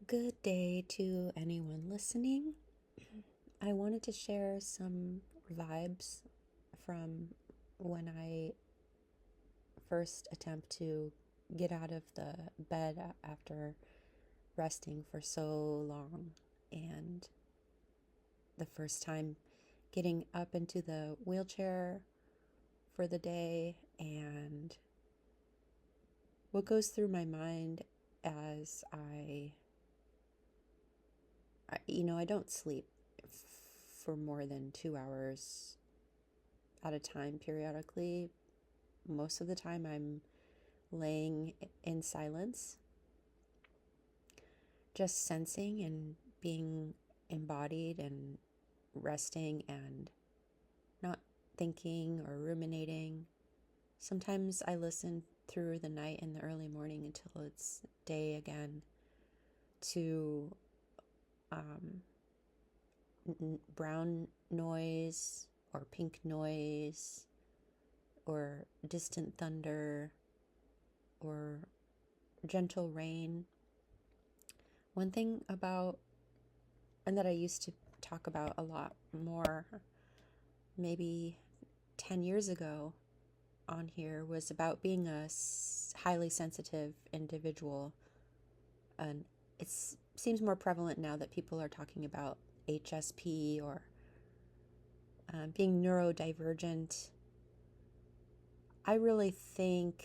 Good day to anyone listening. I wanted to share some vibes from when I first attempt to get out of the bed after resting for so long, and the first time getting up into the wheelchair for the day, and what goes through my mind as I don't sleep for more than 2 hours at a time periodically. Most of the time, I'm laying in silence, just sensing and being embodied and resting and not thinking or ruminating. Sometimes I listen through the night and the early morning until it's day again to brown noise or pink noise or distant thunder or gentle rain. One thing about, and that I used to talk about a lot more maybe 10 years ago on here, was about being a highly sensitive individual. And it seems more prevalent now that people are talking about HSP or being neurodivergent. I really think,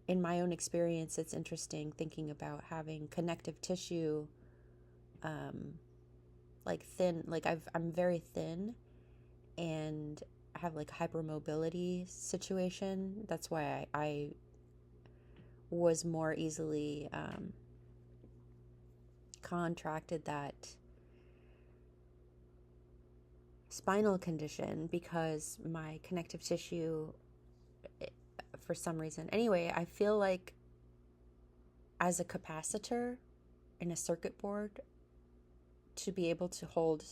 in my own experience, it's interesting thinking about having connective tissue, like thin, like I'm very thin and I have like hypermobility situation. That's why I was more easily contracted that spinal condition, because my connective tissue, for some reason. Anyway, I feel like as a capacitor in a circuit board, to be able to hold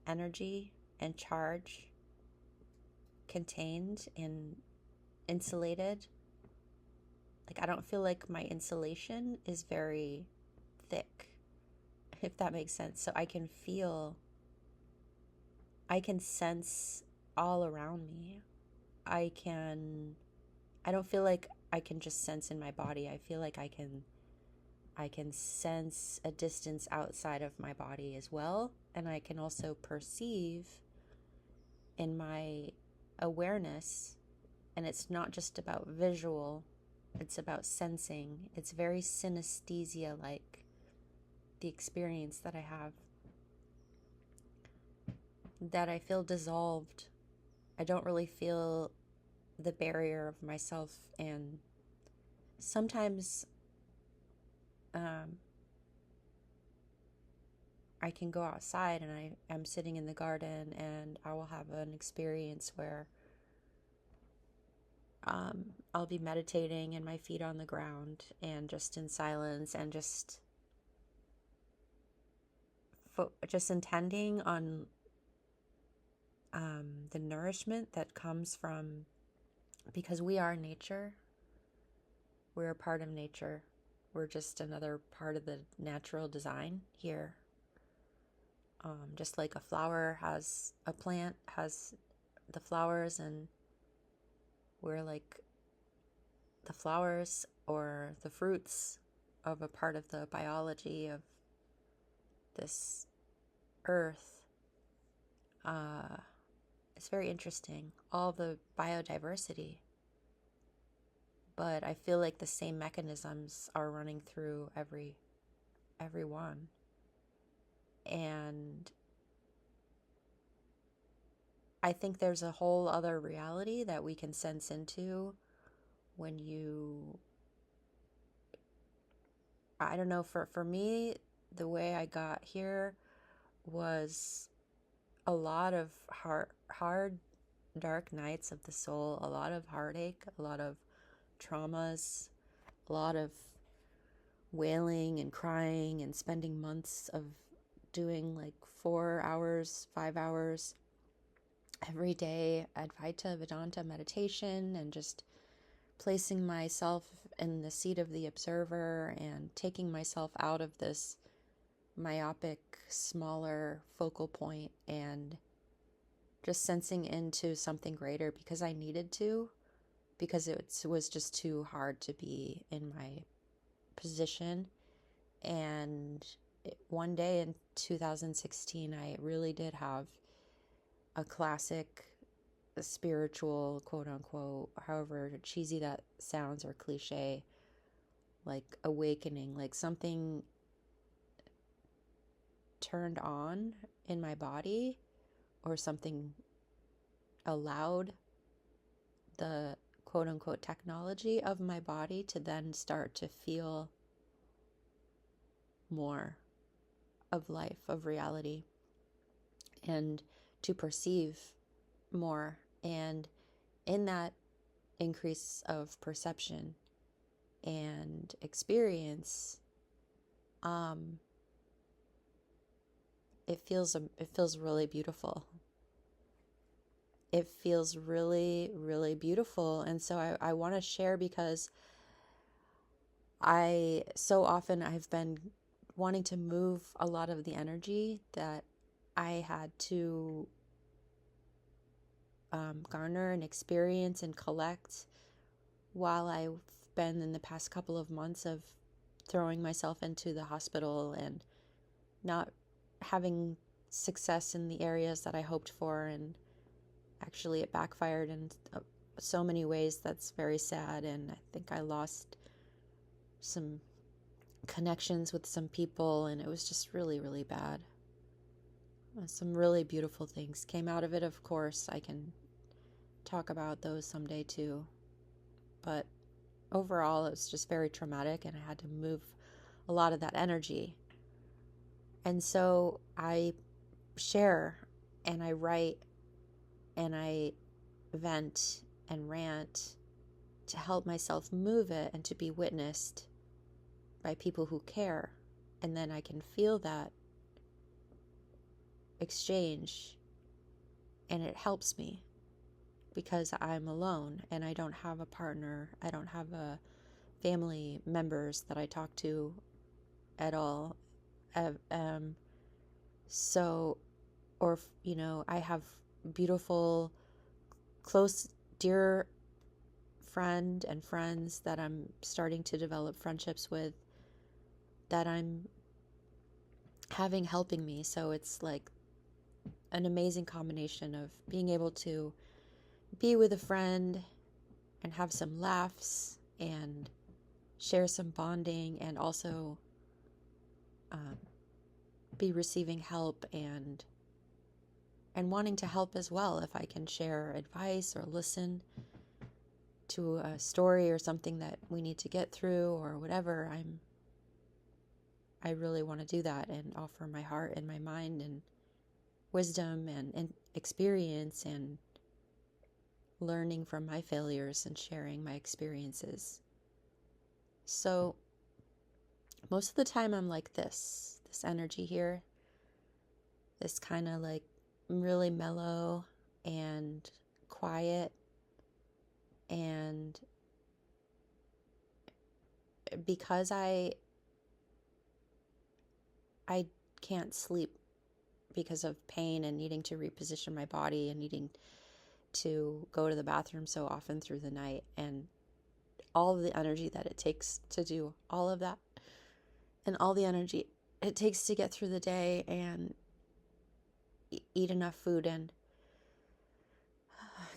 energy and charge contained and insulated, like I don't feel like my insulation is very thick, if that makes sense. So I can sense all around me. I don't feel like I can just sense in my body. I feel like I can sense a distance outside of my body as well. And I can also perceive in my awareness. And it's not just about visual, it's about sensing. It's very synesthesia like, the experience that I have, that I feel dissolved. I don't really feel the barrier of myself. And sometimes I can go outside and I am sitting in the garden and I will have an experience where I'll be meditating and my feet on the ground and just in silence and just intending on the nourishment that comes from, because we are nature. We're a part of nature. We're just another part of the natural design here. Just like a plant has the flowers, and we're like the flowers or the fruits of a part of the biology of this earth. It's very interesting, all the biodiversity. But I feel like the same mechanisms are running through every one. And I think there's a whole other reality that we can sense into when I don't know, for me, the way I got here was a lot of hard, dark nights of the soul, a lot of heartache, a lot of traumas, a lot of wailing and crying and spending months of doing like 4 hours, 5 hours every day Advaita Vedanta meditation and just placing myself in the seat of the observer and taking myself out of this myopic, smaller focal point and just sensing into something greater because I needed to, because it was just too hard to be in my position. And one day in 2016, I really did have a classic spiritual, quote unquote, however cheesy that sounds or cliche, like awakening, like something turned on in my body, or something allowed the quote unquote technology of my body to then start to feel more of life, of reality, and to perceive more. And in that increase of perception and experience, it feels really beautiful. It feels really, really beautiful. And so I want to share, because so often I've been wanting to move a lot of the energy that I had to garner and experience and collect while I've been in the past couple of months of throwing myself into the hospital and not having success in the areas that I hoped for. And actually it backfired in so many ways. That's very sad. And I think I lost some connections with some people, and it was just really, really bad. Some really beautiful things came out of it. Of course, I can talk about those someday too. But overall, it was just very traumatic, and I had to move a lot of that energy. And so I share and I write and I vent and rant to help myself move it and to be witnessed by people who care. And then I can feel that exchange, and it helps me because I'm alone and I don't have a partner. I don't have a family members that I talk to at all. So, or, I have beautiful, close, dear friend and friends that I'm starting to develop friendships with, that I'm having helping me. So it's like an amazing combination of being able to be with a friend and have some laughs and share some bonding, and also be receiving help and wanting to help as well. If I can share advice or listen to a story or something that we need to get through or whatever, I really want to do that and offer my heart and my mind and wisdom and experience, and learning from my failures and sharing my experiences. So most of the time I'm like this energy here, this kind of like really mellow and quiet, and because I can't sleep because of pain and needing to reposition my body and needing to go to the bathroom so often through the night, and all of the energy that it takes to do all of that, and all the energy it takes to get through the day and eat enough food and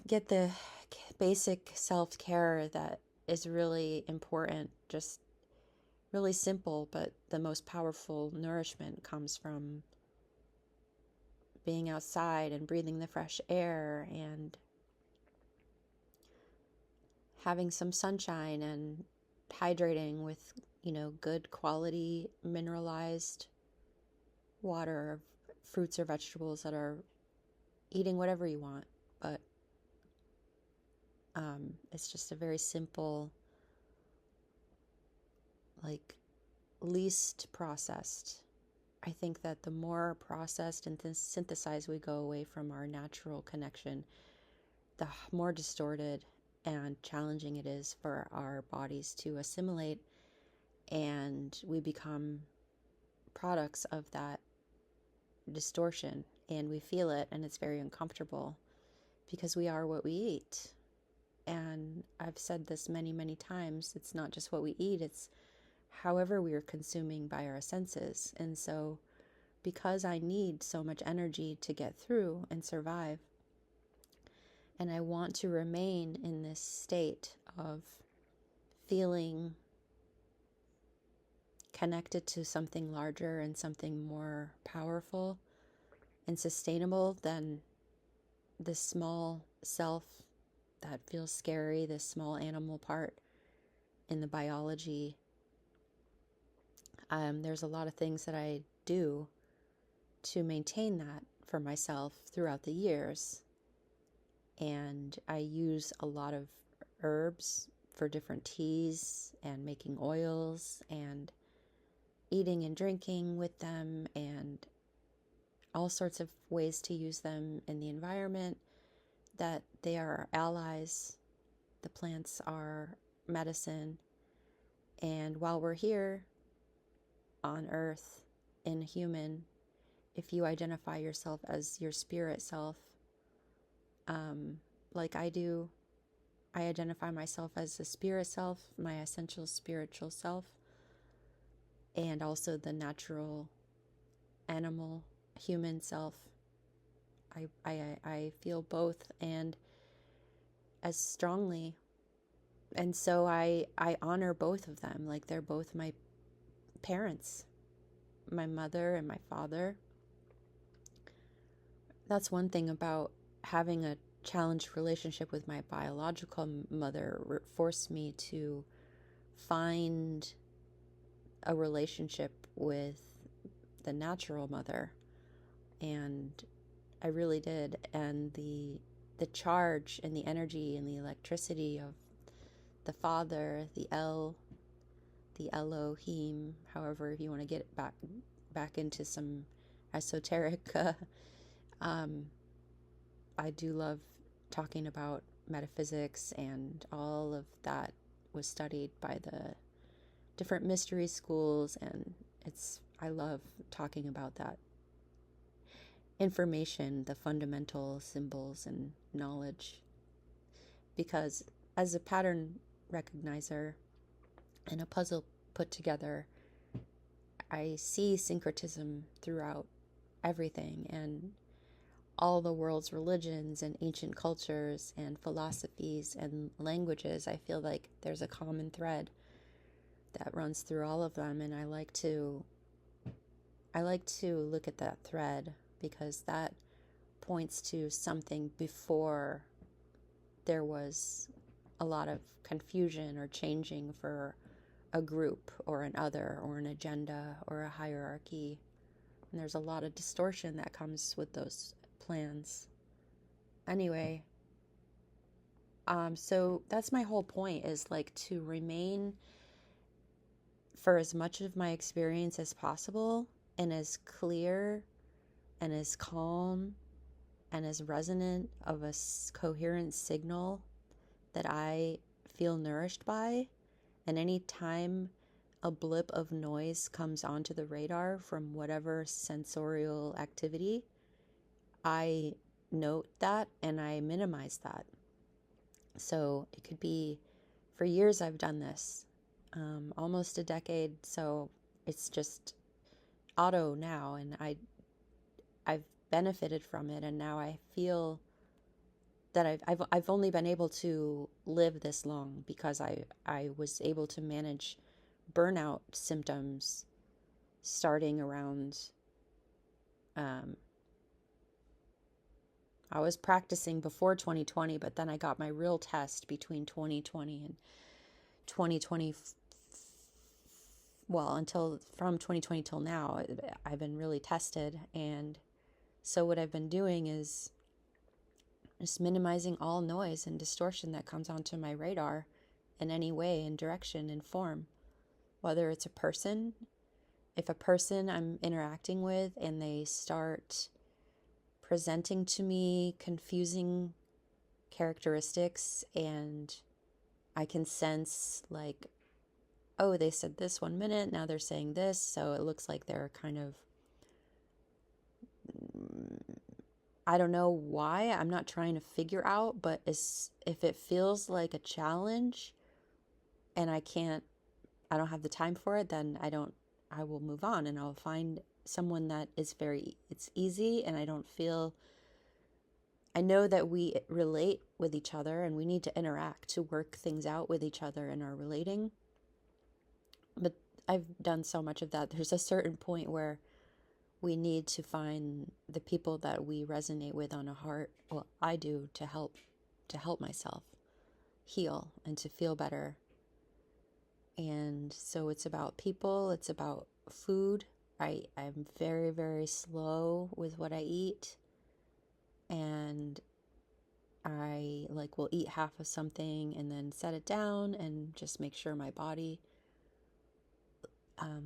get the basic self-care that is really important. Just really simple, but the most powerful nourishment comes from being outside and breathing the fresh air and having some sunshine and hydrating with, good quality mineralized water, fruits or vegetables that are eating whatever you want. But it's just a very simple, like, least processed. I think that the more processed and synthesized we go away from our natural connection, the more distorted and challenging it is for our bodies to assimilate, and we become products of that distortion, and we feel it, and it's very uncomfortable because we are what we eat. And I've said this many, many times, it's not just what we eat, it's however we are consuming by our senses. And so because I need so much energy to get through and survive, and I want to remain in this state of feeling connected to something larger and something more powerful and sustainable than this small self that feels scary, this small animal part in the biology. There's a lot of things that I do to maintain that for myself throughout the years. And I use a lot of herbs for different teas and making oils and eating and drinking with them, and all sorts of ways to use them in the environment, that they are allies. The plants are medicine. And while we're here on earth in human, if you identify yourself as your spirit self, like I do, I identify myself as the spirit self, my essential spiritual self, and also the natural animal human self. I feel both, and as strongly. And so I honor both of them. Like, they're both my parents, my mother and my father. That's one thing about having a challenged relationship with my biological mother. Forced me to find a relationship with the natural mother, and I really did. And the charge and the energy and the electricity of the father, the Elohim, however if you want to get it back into some esoteric I do love talking about metaphysics, and all of that was studied by the different mystery schools, and I love talking about that information, the fundamental symbols and knowledge, because as a pattern recognizer and a puzzle put together, I see syncretism throughout everything, and all the world's religions and ancient cultures and philosophies and languages. I feel like there's a common thread that runs through all of them, and I like to look at that thread, because that points to something before there was a lot of confusion or changing for a group or an other or an agenda or a hierarchy. And there's a lot of distortion that comes with those plans. Anyway, so that's my whole point, is like to remain for as much of my experience as possible, and as clear and as calm and as resonant of a coherent signal that I feel nourished by. And any time a blip of noise comes onto the radar from whatever sensorial activity, I note that and I minimize that. So it could be, for years I've done this, almost a decade. So it's just auto now, and I've benefited from it, and now I feel that I've only been able to live this long because I was able to manage burnout symptoms starting around. I was practicing before 2020, but then I got my real test between 2020 and 2020. Well, from 2020 till now, I've been really tested. And so what I've been doing is just minimizing all noise and distortion that comes onto my radar in any way and direction and form. Whether it's a person, if a person I'm interacting with and they start presenting to me confusing characteristics, and I can sense like, oh, they said this 1 minute, now they're saying this, so it looks like they're kind of, I don't know why, I'm not trying to figure out, but if it feels like a challenge and I don't have the time for it, then I will move on and I'll find someone that is it's easy, and I know that we relate with each other and we need to interact to work things out with each other in our relating. But I've done so much of that. There's a certain point where we need to find the people that we resonate with on a heart. Well, I do, to help myself heal and to feel better. And so it's about people, it's about food. I'm very, very slow with what I eat. And I like will eat half of something and then set it down and just make sure my body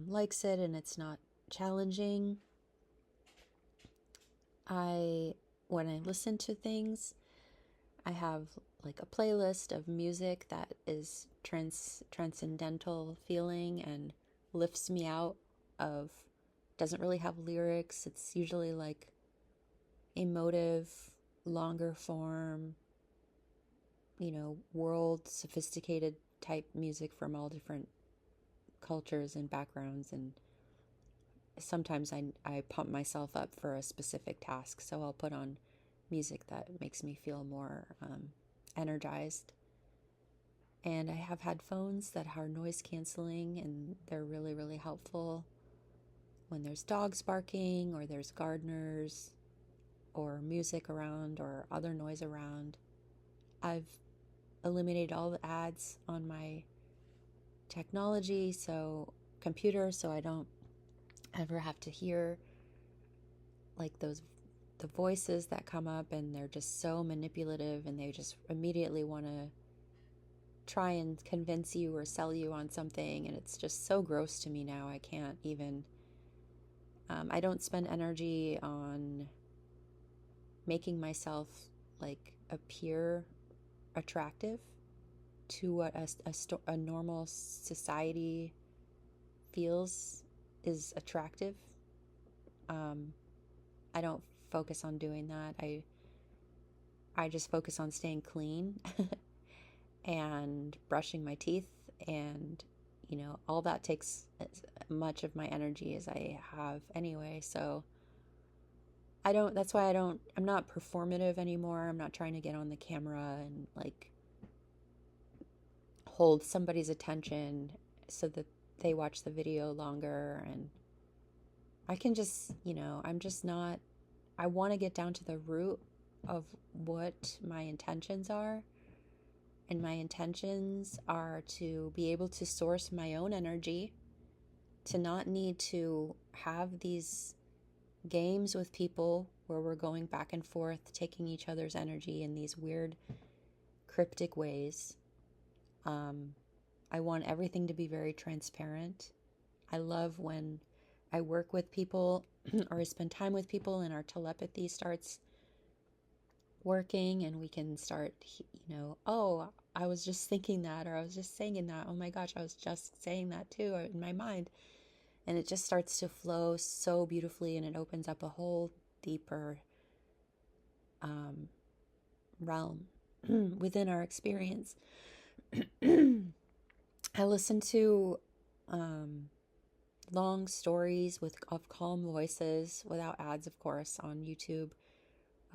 likes it and it's not challenging. When I listen to things, I have like a playlist of music that is transcendental feeling and lifts me out of, doesn't really have lyrics. It's usually like emotive, longer form, world sophisticated type music from all different cultures and backgrounds. And sometimes I pump myself up for a specific task, so I'll put on music that makes me feel more energized. And I have headphones that are noise canceling, and they're really, really helpful when there's dogs barking or there's gardeners or music around or other noise around. I've eliminated all the ads on my computer, so I don't ever have to hear like the voices that come up, and they're just so manipulative, and they just immediately want to try and convince you or sell you on something, and it's just so gross to me now. I can't even I don't spend energy on making myself like appear attractive to what a normal society feels is attractive. I don't focus on doing that. I just focus on staying clean and brushing my teeth, and all that takes as much of my energy as I have anyway. So that's why I'm not performative anymore. I'm not trying to get on the camera and like hold somebody's attention so that they watch the video longer. And I can just, I'm just not, I want to get down to the root of what my intentions are. And my intentions are to be able to source my own energy, to not need to have these games with people where we're going back and forth, taking each other's energy in these weird, cryptic ways. I want everything to be very transparent. I love when I work with people or I spend time with people and our telepathy starts working, and we can start, oh, I was just thinking that, or I was just saying that. Oh my gosh, I was just saying that too in my mind. And it just starts to flow so beautifully, and it opens up a whole deeper realm within our experience. I listen to long stories of calm voices, without ads, of course, on YouTube,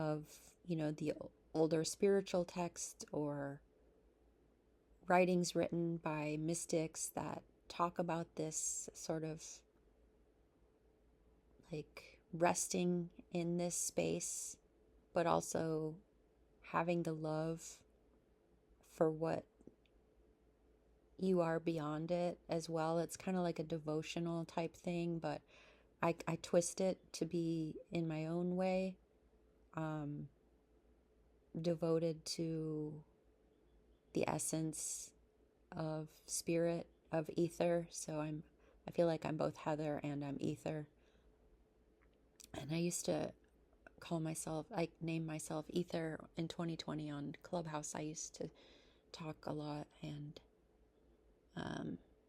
of the older spiritual text or writings written by mystics that talk about this sort of like resting in this space, but also having the love for what you are beyond it as well. It's kind of like a devotional type thing, but I twist it to be in my own way, devoted to the essence of spirit, of ether. So I feel like I'm both Heather and I'm ether. And I used to I named myself Ether in 2020 on Clubhouse. I used to talk a lot, and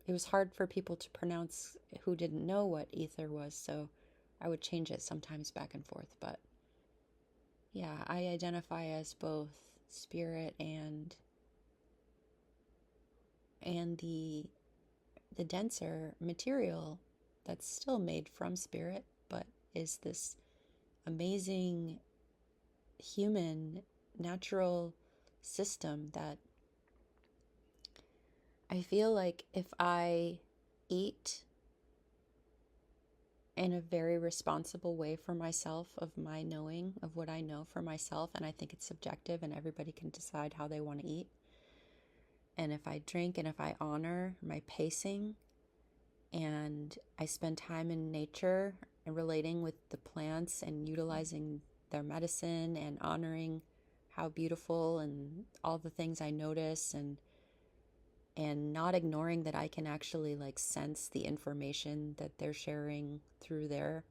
it was hard for people to pronounce who didn't know what ether was, so I would change it sometimes back and forth. But yeah, I identify as both spirit and the denser material that's still made from spirit, but is this amazing human natural system that I feel like if I eat in a very responsible way for myself, of my knowing of what I know for myself, and I think it's subjective and everybody can decide how they want to eat. And if I drink and if I honor my pacing and I spend time in nature and relating with the plants and utilizing their medicine and honoring how beautiful and all the things I notice, and not ignoring that I can actually like sense the information that they're sharing through their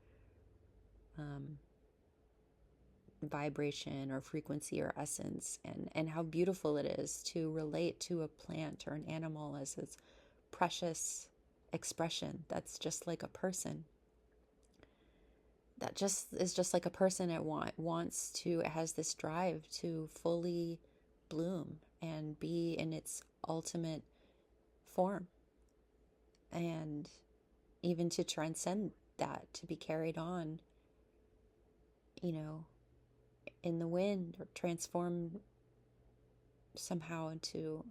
vibration or frequency or essence, and how beautiful it is to relate to a plant or an animal as its precious expression that's just like a person, that just is just like a person. It has this drive to fully bloom and be in its ultimate form, and even to transcend that, to be carried on, in the wind, or transform somehow into,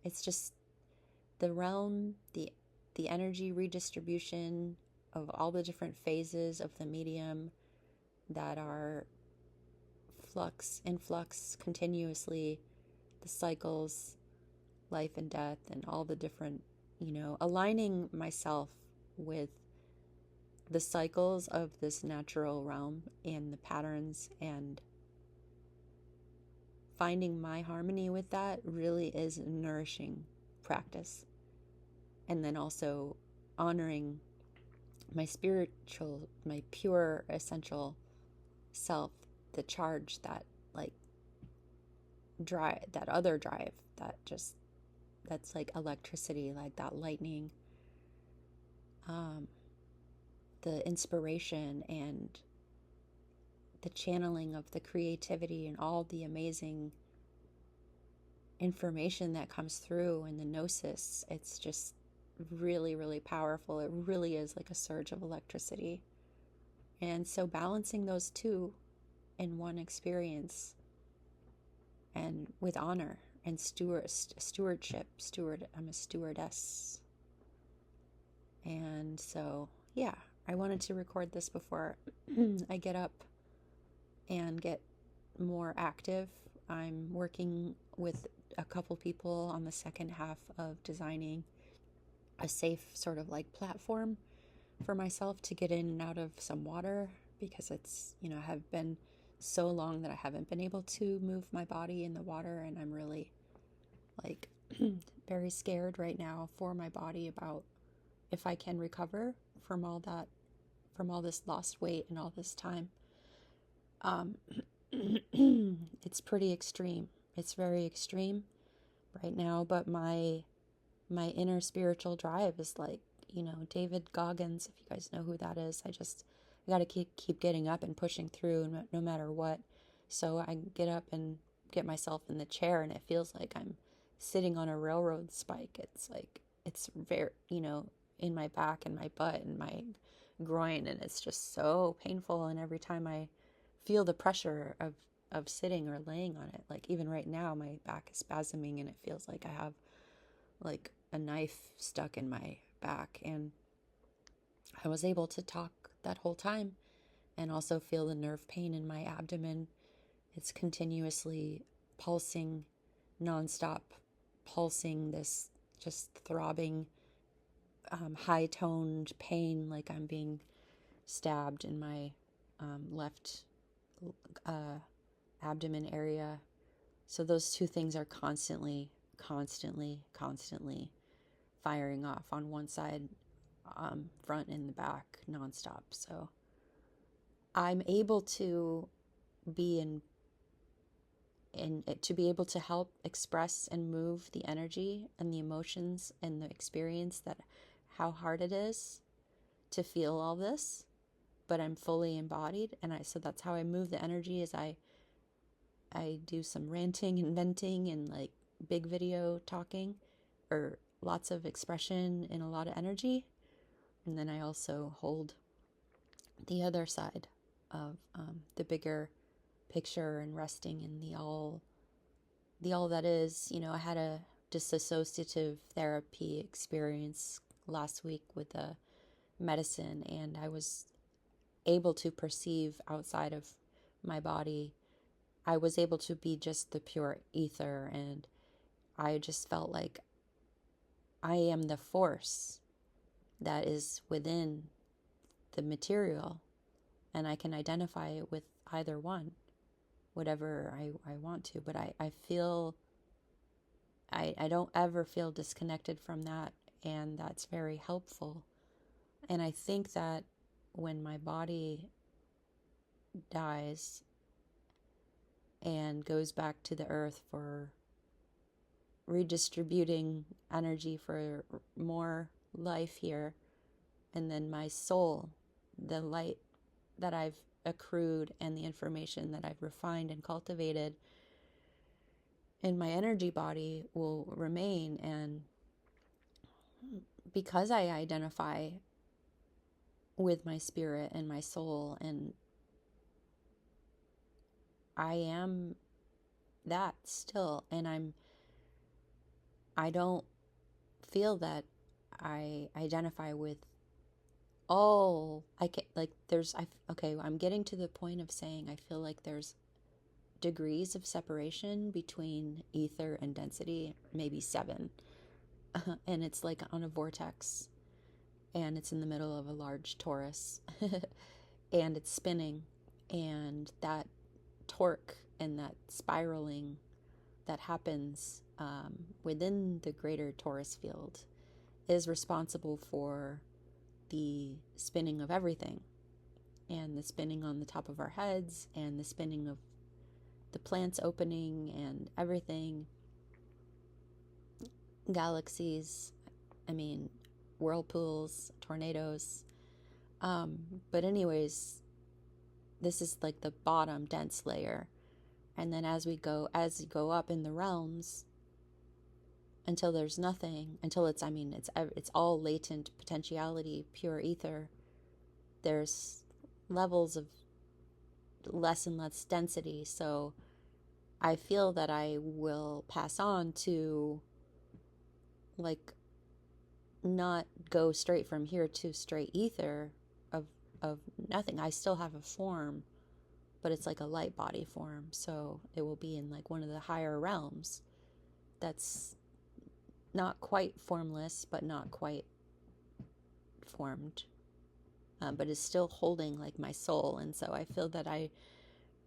it's just the realm, the energy redistribution of all the different phases of the medium that are in flux continuously, the cycles, life and death, and all the different, aligning myself with the cycles of this natural realm and the patterns, and finding my harmony with that really is a nourishing practice. And then also honoring my spiritual, my pure essential self, the charge, that like drive, that other drive, that's like electricity, like that lightning, the inspiration and the channeling of the creativity and all the amazing information that comes through in the gnosis. It's just really, really powerful. It really is like a surge of electricity. And so balancing those two in one experience, and with honor and stewardship. I'm a stewardess. And so, yeah, I wanted to record this before I get up and get more active. I'm working with a couple people on the second half of designing a safe sort of like platform for myself to get in and out of some water, because it's, have been so long that I haven't been able to move my body in the water, and I'm really like very scared right now for my body about if I can recover from all this lost weight and all this time. It's pretty extreme. It's very extreme right now, but my inner spiritual drive is like, David Goggins, if you guys know who that is. I got to keep getting up and pushing through no matter what. So I get up and get myself in the chair, and it feels like I'm sitting on a railroad spike. It's like, it's very, in my back and my butt and my groin, and it's just so painful. And every time I feel the pressure of sitting or laying on it, like even right now, my back is spasming, and it feels like I have like a knife stuck in my back. And I was able to talk that whole time and also feel the nerve pain in my abdomen. It's continuously pulsing, nonstop pulsing, this just throbbing, high-toned pain, like I'm being stabbed in my left abdomen area. So those two things are constantly firing off on one side, front and the back, nonstop. So I'm able to be in to be able to help express and move the energy and the emotions and the experience that how hard it is to feel all this, but I'm fully embodied. And so that's how I move the energy, is I do some ranting and venting and like big video talking, or lots of expression and a lot of energy. And then I also hold the other side of the bigger picture and resting in the all that is. I had a dissociative therapy experience last week with the medicine, and I was able to perceive outside of my body. I was able to be just the pure ether, and I just felt like I am the force that is within the material, and I can identify it with either one, whatever I want to. But I feel, I don't ever feel disconnected from that, and that's very helpful. And I think that when my body dies and goes back to the earth for redistributing energy for more life here, and then my soul, the light that I've accrued and the information that I've refined and cultivated in my energy body will remain. And because I identify with my spirit and my soul, and I am that still, and I don't feel that I identify with all I can, like okay, I'm getting to the point of saying I feel like there's degrees of separation between ether and density, maybe 7. And it's like on a vortex, and it's in the middle of a large torus, and it's spinning, and that torque and that spiraling that happens within the greater torus field is responsible for the spinning of everything, and the spinning on the top of our heads, and the spinning of the plants opening, and everything, galaxies, whirlpools, tornadoes. But anyways, this is like the bottom dense layer. And then as you go up in the realms, until there's nothing, until it's all latent potentiality, pure ether, there's levels of less and less density. So I feel that I will pass on to, like, not go straight from here to straight ether of nothing. I still have a form, but it's like a light body form. So it will be in like one of the higher realms that's not quite formless, but not quite formed, but is still holding like my soul. And so I feel that I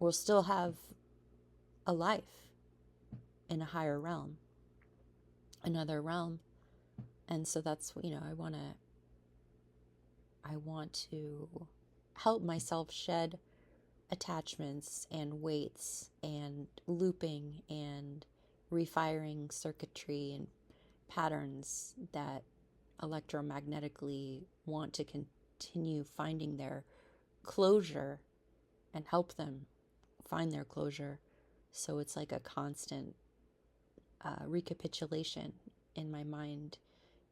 will still have a life in a higher realm, another realm. And so that's, I want to help myself shed attachments and weights and looping and refiring circuitry and patterns that electromagnetically want to continue finding their closure, and help them find their closure. So it's like a constant recapitulation in my mind,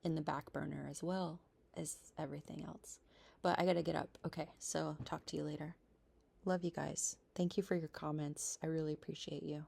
in the back burner, as well as everything else. But I gotta get up. Okay, so talk to you later. Love you guys. Thank you for your comments. I really appreciate you.